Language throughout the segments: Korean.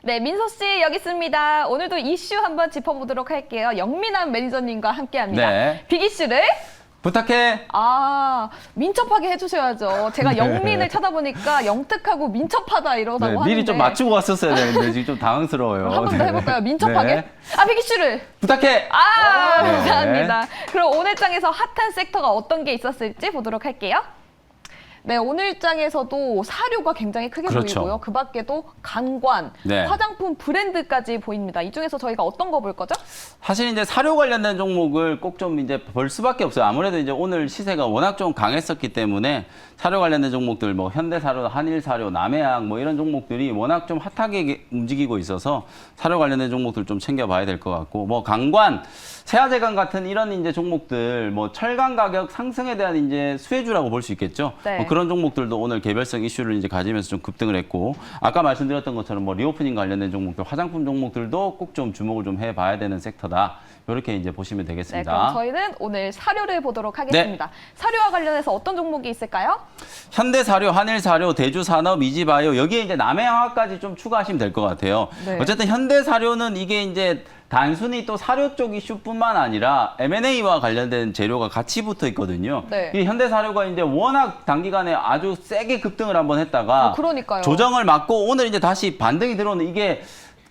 네, 민서 씨 여기 있습니다. 오늘도 이슈 한번 짚어보도록 할게요. 영민한 매니저님과 함께합니다. 네. 빅 이슈를 부탁해. 민첩하게 해주셔야죠. 제가 영민을 찾아보니까 영특하고 민첩하다 이러다고 하는데 미리 좀 맞추고 왔었어야 되는데 지금 좀 당황스러워요. 한 번 더 해볼까요? 민첩하게? 네. 빅 이슈를 부탁해. 네. 감사합니다. 그럼 오늘 장에서 핫한 섹터가 어떤 게 있었을지 보도록 할게요. 네, 오늘 장에서도 사료가 굉장히 크게 그렇죠. 보이고요. 그 밖에도 관관, 네. 화장품 브랜드까지 보입니다. 이 중에서 저희가 어떤 거 볼 거죠? 사실 이제 사료 관련된 종목을 꼭 좀 이제 볼 수밖에 없어요. 아무래도 이제 오늘 시세가 워낙 좀 강했었기 때문에 사료 관련된 종목들 뭐 현대사료, 한일사료, 남해약 뭐 이런 종목들이 워낙 좀 핫하게 움직이고 있어서 사료 관련된 종목들 좀 챙겨봐야 될 것 같고 뭐 강관, 세아제강 같은 이런 이제 종목들 뭐 철강 가격 상승에 대한 이제 수혜주라고 볼 수 있겠죠. 네. 뭐 그런 종목들도 오늘 개별성 이슈를 이제 가지면서 좀 급등을 했고 아까 말씀드렸던 것처럼 뭐 리오프닝 관련된 종목들, 화장품 종목들도 꼭 좀 주목을 좀 해봐야 되는 섹터다. 이렇게 이제 보시면 네, 되겠습니다. 그럼 저희는 오늘 사료를 보도록 하겠습니다. 사료와 관련해서 어떤 종목이 있을까요? 현대사료, 한일사료, 대주산업, 이지바이오 여기에 이제 남해양화까지 좀 추가하시면 될 것 같아요. 네. 어쨌든 현대사료는 이게 이제 단순히 또 사료 쪽 이슈뿐만 아니라 M&A와 관련된 재료가 같이 붙어 있거든요. 네. 이 현대사료가 이제 워낙 단기간에 아주 세게 급등을 한번 했다가 그러니까요. 조정을 맞고 오늘 이제 다시 반등이 들어오는 이게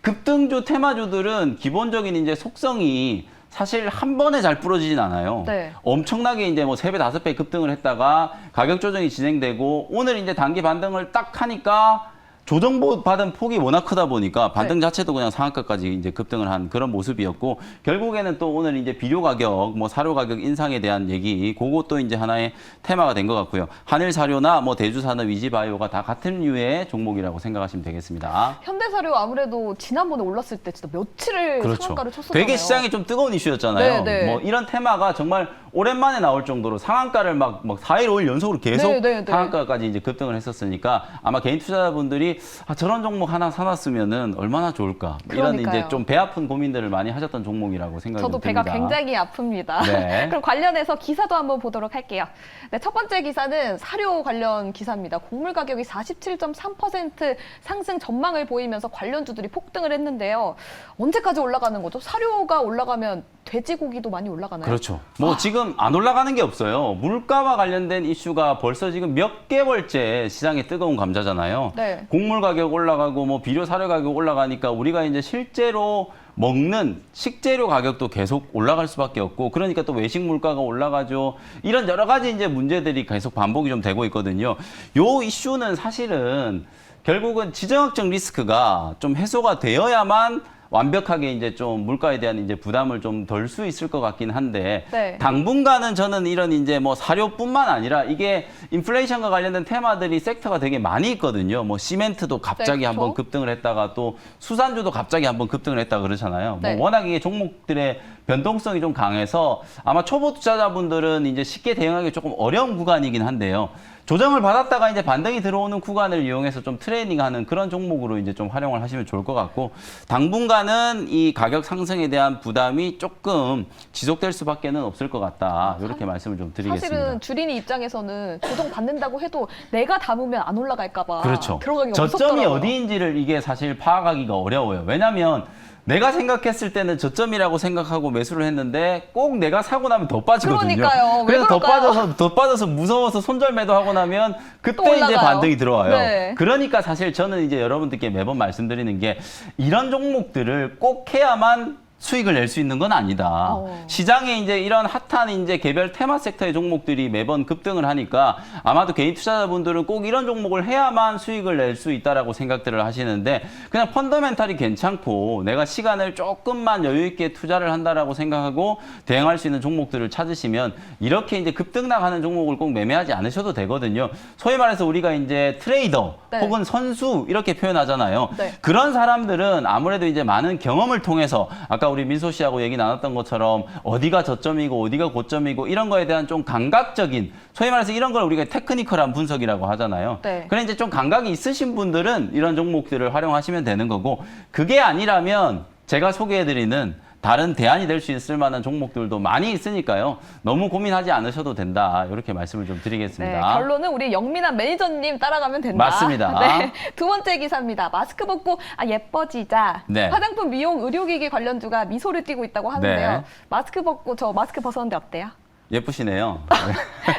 급등주 테마주들은 기본적인 이제 속성이 사실 한 번에 잘 부러지진 않아요. 네. 엄청나게 이제 뭐 3배, 5배 급등을 했다가 가격 조정이 진행되고 오늘 이제 단기 반등을 딱 하니까 조정받은 폭이 워낙 크다 보니까 반등 자체도 그냥 상한가까지 이제 급등을 한 그런 모습이었고 결국에는 또 오늘 이제 비료 가격, 뭐 사료 가격 인상에 대한 얘기, 그것도 이제 하나의 테마가 된 것 같고요. 한일사료나 뭐 대주산업, 이지바이오가 다 같은 류의 종목이라고 생각하시면 되겠습니다. 현대사료 아무래도 지난번에 올랐을 때 진짜 며칠을 상한가를 쳤었잖아요. 되게 시장이 좀 뜨거운 이슈였잖아요. 네, 네. 뭐 이런 테마가 정말 오랜만에 나올 정도로 상한가를 막 4일, 5일 연속으로 계속 네, 네, 네. 상한가까지 이제 급등을 했었으니까 아마 개인 투자자분들이 저런 종목 하나 사놨으면은 얼마나 좋을까. 이런 그러니까요. 이제 좀 배 아픈 고민들을 많이 하셨던 종목이라고 생각이 저도 듭니다. 배가 굉장히 아픕니다. 네. 그럼 관련해서 기사도 한번 보도록 할게요. 네, 첫 번째 기사는 사료 관련 기사입니다. 곡물 가격이 47.3% 상승 전망을 보이면서 관련주들이 폭등을 했는데요. 언제까지 올라가는 거죠? 사료가 올라가면 돼지고기도 많이 올라가나요? 그렇죠. 뭐 지금 안 올라가는 게 없어요. 물가와 관련된 이슈가 벌써 지금 몇 개월째 시장에 뜨거운 감자잖아요. 네. 곡물 가격 올라가고 뭐 비료 사료 가격 올라가니까 우리가 이제 실제로 먹는 식재료 가격도 계속 올라갈 수밖에 없고 그러니까 또 외식 물가가 올라가죠. 이런 여러 가지 이제 문제들이 계속 반복이 좀 되고 있거든요. 요 이슈는 사실은 결국은 지정학적 리스크가 좀 해소가 되어야만 완벽하게 이제 좀 물가에 대한 이제 부담을 좀 덜 수 있을 것 같긴 한데 네. 당분간은 저는 이런 이제 뭐 사료뿐만 아니라 이게 인플레이션과 관련된 테마들이 섹터가 되게 많이 있거든요. 뭐 시멘트도 갑자기 네, 한번 그렇죠. 급등을 했다가 또 수산주도 갑자기 한번 급등을 했다가 그러잖아요. 네. 뭐 워낙 이게 종목들의 변동성이 좀 강해서 아마 초보 투자자분들은 이제 쉽게 대응하기 조금 어려운 구간이긴 한데요. 조정을 받았다가 이제 반등이 들어오는 구간을 이용해서 좀 트레이닝하는 그런 종목으로 이제 좀 활용을 하시면 좋을 것 같고 당분간은 이 가격 상승에 대한 부담이 조금 지속될 수밖에는 없을 것 같다. 이렇게 말씀을 좀 드리겠습니다. 사실은 주린이 입장에서는 조정 받는다고 해도 내가 담으면 안 올라갈까 봐 그렇죠. 들어가기가 저점이 무섭더라고요. 어디인지를 이게 사실 파악하기가 어려워요. 왜냐하면 내가 생각했을 때는 저점이라고 생각하고 매수를 했는데 꼭 내가 사고 나면 더 빠지거든요. 그러니까요. 왜 그래서 그럴까요? 더 빠져서 무서워서 손절 매도하고 나면 또 그때 이제 올라가요. 반등이 들어와요. 네. 그러니까 사실 저는 이제 여러분들께 매번 말씀드리는 게 이런 종목들을 꼭 해야만 수익을 낼 수 있는 건 아니다. 시장에 이제 이런 핫한 이제 개별 테마 섹터의 종목들이 매번 급등을 하니까 아마도 개인 투자자분들은 꼭 이런 종목을 해야만 수익을 낼 수 있다라고 생각들을 하시는데 그냥 펀더멘탈이 괜찮고 내가 시간을 조금만 여유 있게 투자를 한다라고 생각하고 대응할 수 있는 종목들을 찾으시면 이렇게 이제 급등 나가는 종목을 꼭 매매하지 않으셔도 되거든요. 소위 말해서 우리가 이제 트레이더 네. 혹은 선수 이렇게 표현하잖아요. 네. 그런 사람들은 아무래도 이제 많은 경험을 통해서 아까 우리 민소 씨하고 얘기 나눴던 것처럼 어디가 저점이고 어디가 고점이고 이런 거에 대한 좀 감각적인 소위 말해서 이런 걸 우리가 테크니컬한 분석이라고 하잖아요. 네. 그래 이제 좀 감각이 있으신 분들은 이런 종목들을 활용하시면 되는 거고 그게 아니라면 제가 소개해드리는 다른 대안이 될 수 있을 만한 종목들도 많이 있으니까요. 너무 고민하지 않으셔도 된다. 이렇게 말씀을 좀 드리겠습니다. 네, 결론은 우리 영민한 매니저님 따라가면 된다. 맞습니다. 네, 두 번째 기사입니다. 마스크 벗고 예뻐지자. 네. 화장품, 미용, 의료기기 관련주가 미소를 띠고 있다고 하는데요. 네. 마스크 벗고 저 마스크 벗었는데 어때요? 예쁘시네요.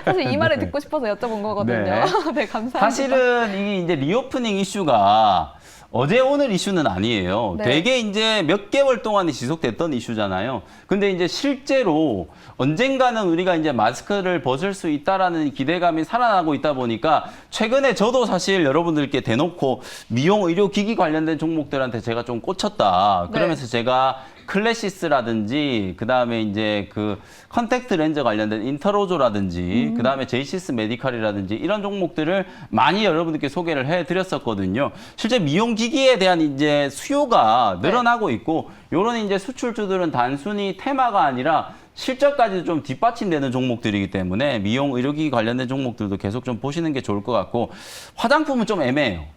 사실 이 말을 듣고 싶어서 여쭤본 거거든요. 네. 네, 감사합니다. 사실은 이게 이제 리오프닝 이슈가 어제 오늘 이슈는 아니에요. 네. 되게 이제 몇 개월 동안 지속됐던 이슈잖아요. 근데 이제 실제로 언젠가는 우리가 이제 마스크를 벗을 수 있다라는 기대감이 살아나고 있다 보니까 최근에 저도 사실 여러분들께 대놓고 미용 의료 기기 관련된 종목들한테 제가 좀 꽂혔다. 그러면서 제가 클래시스라든지 그다음에 이제 그 컨택트 렌즈 관련된 인터로조라든지 그다음에 제이시스 메디칼이라든지 이런 종목들을 많이 여러분들께 소개를 해 드렸었거든요. 실제 미용 기기에 대한 이제 수요가 늘어나고 있고 요런 이제 수출주들은 단순히 테마가 아니라 실적까지도 좀 뒷받침되는 종목들이기 때문에 미용 의료기기 관련된 종목들도 계속 좀 보시는 게 좋을 것 같고 화장품은 좀 애매해요.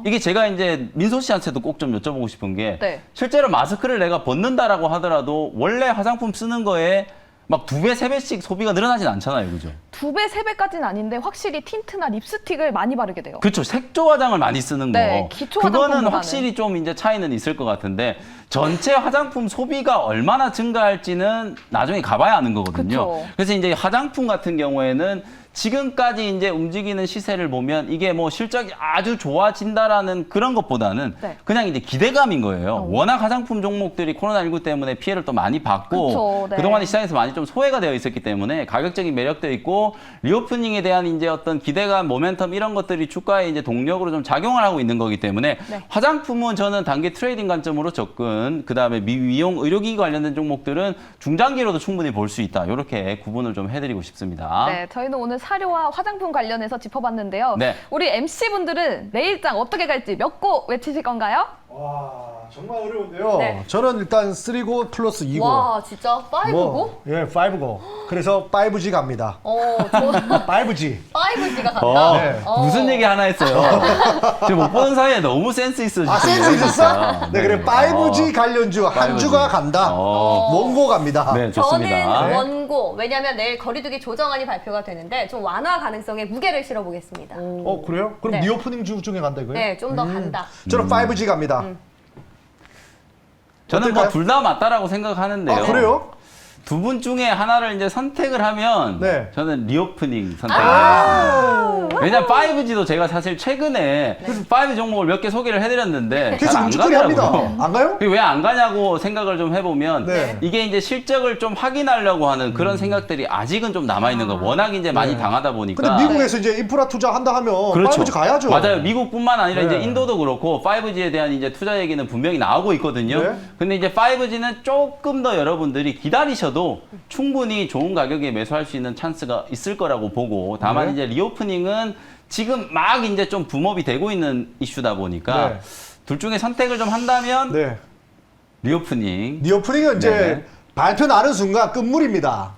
이게 제가 이제 민소 씨한테도 꼭 좀 여쭤보고 싶은 게 네. 실제로 마스크를 내가 벗는다라고 하더라도 원래 화장품 쓰는 거에 막 2배, 3배씩 소비가 늘어나진 않잖아요. 그죠? 2배, 3배까지는 아닌데 확실히 틴트나 립스틱을 많이 바르게 돼요. 그렇죠. 색조 화장을 많이 쓰는 거. 네, 기초 화장품보다는. 그거는 확실히 좀 이제 차이는 있을 것 같은데 전체 화장품 소비가 얼마나 증가할지는 나중에 가봐야 아는 거거든요. 그쵸. 그래서 이제 화장품 같은 경우에는 지금까지 이제 움직이는 시세를 보면 이게 뭐 실적이 아주 좋아진다라는 그런 것보다는 네. 그냥 이제 기대감인 거예요. 워낙 화장품 종목들이 코로나19 때문에 피해를 또 많이 받고 그쵸, 네. 그동안에 시장에서 많이 좀 소외가 되어 있었기 때문에 가격적인 매력도 있고 리오프닝에 대한 이제 어떤 기대감, 모멘텀 이런 것들이 주가에 이제 동력으로 좀 작용을 하고 있는 거기 때문에 네. 화장품은 저는 단기 트레이딩 관점으로 접근, 그다음에 미용 의료기기 관련된 종목들은 중장기로도 충분히 볼 수 있다. 이렇게 구분을 좀 해드리고 싶습니다. 네, 저희는 오늘 사료와 화장품 관련해서 짚어봤는데요. 네. 우리 MC분들은 내일장 어떻게 갈지 몇 고 외치실 건가요? 와 정말 어려운데요. 네. 저는 일단 3고 플러스 2고. 와, 진짜 5고? 예, 5고. 그래서 5G 갑니다. 저 5G. 5G가 간다. 네. 무슨 얘기 하나 했어요. 지금 못 보는 사이에 너무 센스 있으시네요. 아, 센스 있었어? 네, 그래 5G 관련주 한 5G. 주가 간다. 원고 갑니다. 네, 좋습니다. 저는 네. 원고, 왜냐하면 내일 거리두기 조정안이 발표가 되는데 좀 완화 가능성에 무게를 실어보겠습니다. 그래요? 그럼 네. 리오프닝 주 중에 간다 이거예요? 네, 좀 더 간다. 저는 5G 갑니다. 저는 뭐 어떨까요? 둘 다 맞다라고 생각하는데요. 아, 그래요? 두 분 중에 하나를 이제 선택을 하면 네. 저는 리오프닝 선택하겠습니다. 왜냐면 5G도 제가 사실 최근에 5G 종목을 몇 개 소개를 해드렸는데 계속 잘 안 우주거리 합니다. 가더라고요. 안 가요? 왜 안 가냐고 생각을 좀 해보면 네. 이게 이제 실적을 좀 확인하려고 하는 그런 생각들이 아직은 좀 남아있는 거. 워낙 이제 많이 당하다 보니까. 근데 미국에서 이제 인프라 투자한다 하면 5G 가야죠. 맞아요. 미국뿐만 아니라 네. 이제 인도도 그렇고 5G에 대한 이제 투자 얘기는 분명히 나오고 있거든요. 네. 근데 이제 5G는 조금 더 여러분들이 기다리셔도 충분히 좋은 가격에 매수할 수 있는 찬스가 있을 거라고 보고 다만 네. 이제 리오프닝은 지금 막 이제 좀 붐업이 되고 있는 이슈다 보니까 네. 둘 중에 선택을 좀 한다면 네. 리오프닝. 리오프닝은 이제 네. 발표 나는 순간 끝물입니다.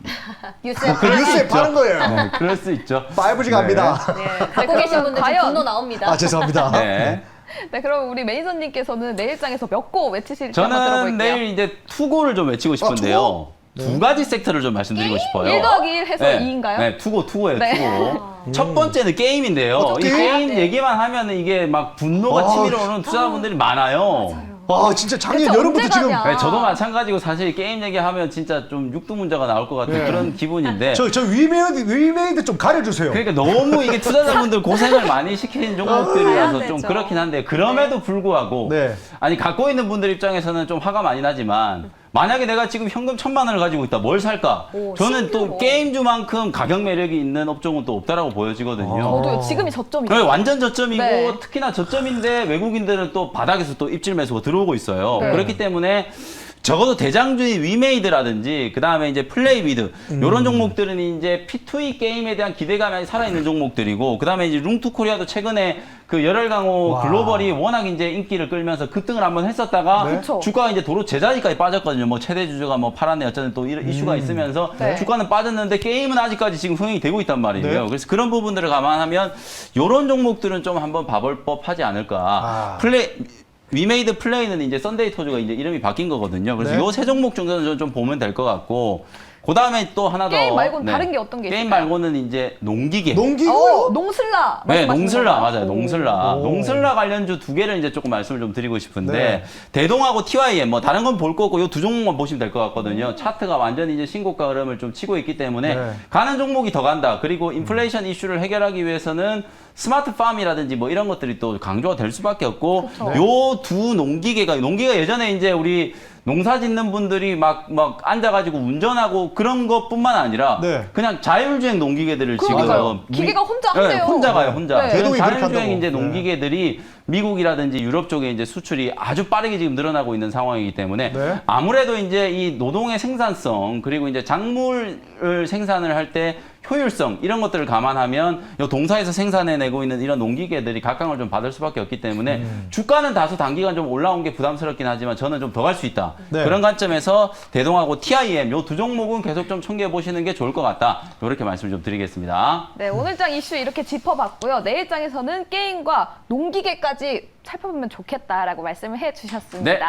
뉴스에 그 뉴스에 파는 거예요. 네, 그럴 수 있죠. 5G 갑니다. 네, 갖고 계신 분들 과연- 분노 나옵니다. 아, 죄송합니다. 네. 네, 그럼 우리 매니저님께서는 내일장에서 몇 고 외치실지 한번 저는 들어볼게요. 내일 이제 투고를 좀 외치고 싶은데요. 두 가지 섹터를 좀 말씀드리고 싶어요. 1 더하기 1 해서 네, 2인가요? 네, 투고예요, 네. 투고. 첫 번째는 게임인데요. 또 이 게임? 게임 네. 얘기만 하면은 이게 막 분노가 아, 치밀어 오는 투자자분들이 많아요. 아, 진짜 작년 대체 여름부터 언제 지금 가냐? 네, 저도 마찬가지고 사실 게임 얘기하면 진짜 좀 육두문자가 나올 것 같은 네. 그런 기분인데. 저 위메이드 좀 가려주세요. 그러니까 너무 이게 투자자분들 고생을 많이 시키는 종목들이라서 해야 좀 되죠. 그렇긴 한데 그럼에도 불구하고 네. 아니 갖고 있는 분들 입장에서는 좀 화가 많이 나지만 만약에 내가 지금 현금 1,000만 원을 가지고 있다 뭘 살까? 오, 저는 또 신기하다. 게임주만큼 가격 매력이 있는 업종은 또 없다라고 보여지거든요. 저도요. 지금이 저점이죠. 그래 완전 저점이고 네. 특히나 저점인데 외국인들은 또 바닥에서 또 입질 매수가 들어오고 있어요. 네. 그렇기 때문에 적어도 대장주인 위메이드라든지 그 다음에 이제 플레이비드 이런 종목들은 이제 P2E 게임에 대한 기대감이 살아있는 종목들이고 그 다음에 이제 룽투코리아도 최근에 그 열혈강호 와. 글로벌이 워낙 이제 인기를 끌면서 급등을 한번 했었다가 네. 그쵸. 주가가 이제 도로 제자리까지 빠졌거든요. 뭐 최대 주주가 뭐 팔았네 어쩌네 또 이런 이슈가 있으면서 네. 주가는 빠졌는데 게임은 아직까지 지금 흥행이 되고 있단 말이에요. 네. 그래서 그런 부분들을 감안하면 이런 종목들은 좀 한번 봐볼 법하지 않을까. 아. 위메이드 플레이는 이제 썬데이 토즈가 이제 이름이 바뀐 거거든요. 그래서 네. 요 세 종목 정도는 좀 보면 될 것 같고, 그 다음에 또 하나 더. 게임 말고는 다른 게 어떤 게 게임 있을까요? 말고는 이제 농기계. 농기고요? 농슬라. 네, 말씀하시는 농슬라 건가요? 맞아요. 오. 농슬라. 오. 농슬라 관련주 두 개를 이제 조금 말씀을 좀 드리고 싶은데 네. 대동하고 TYM 뭐 다른 건 볼 거고 요 두 종목만 보시면 될 것 같거든요. 차트가 완전히 이제 신고가 흐름을 좀 치고 있기 때문에 네. 가는 종목이 더 간다. 그리고 인플레이션 이슈를 해결하기 위해서는 스마트팜이라든지 뭐 이런 것들이 또 강조가 될 수밖에 없고 그쵸. 요 두 농기계가 예전에 이제 우리 농사 짓는 분들이 막 앉아가지고 운전하고 그런 것뿐만 아니라 네. 그냥 자율주행 농기계들을 그러니까요. 지금 기계가 혼자 네, 한대요. 혼자 가요, 혼자. 네. 대동이 그렇게 자율주행 한다고. 이제 네. 농기계들이 미국이라든지 유럽 쪽에 이제 수출이 아주 빠르게 지금 늘어나고 있는 상황이기 때문에 네. 아무래도 이제 이 노동의 생산성 그리고 이제 작물을 생산을 할 때 효율성 이런 것들을 감안하면 이 동사에서 생산해내고 있는 이런 농기계들이 각광을 좀 받을 수밖에 없기 때문에 주가는 다소 단기간 좀 올라온 게 부담스럽긴 하지만 저는 좀 더 갈 수 있다. 네. 그런 관점에서 대동하고 TIM 요 두 종목은 계속 좀 청취해 보시는 게 좋을 것 같다. 이렇게 말씀을 좀 드리겠습니다. 네, 오늘 장 이슈 이렇게 짚어봤고요. 내일 장에서는 게임과 농기계까지 살펴보면 좋겠다라고 말씀을 해주셨습니다. 네.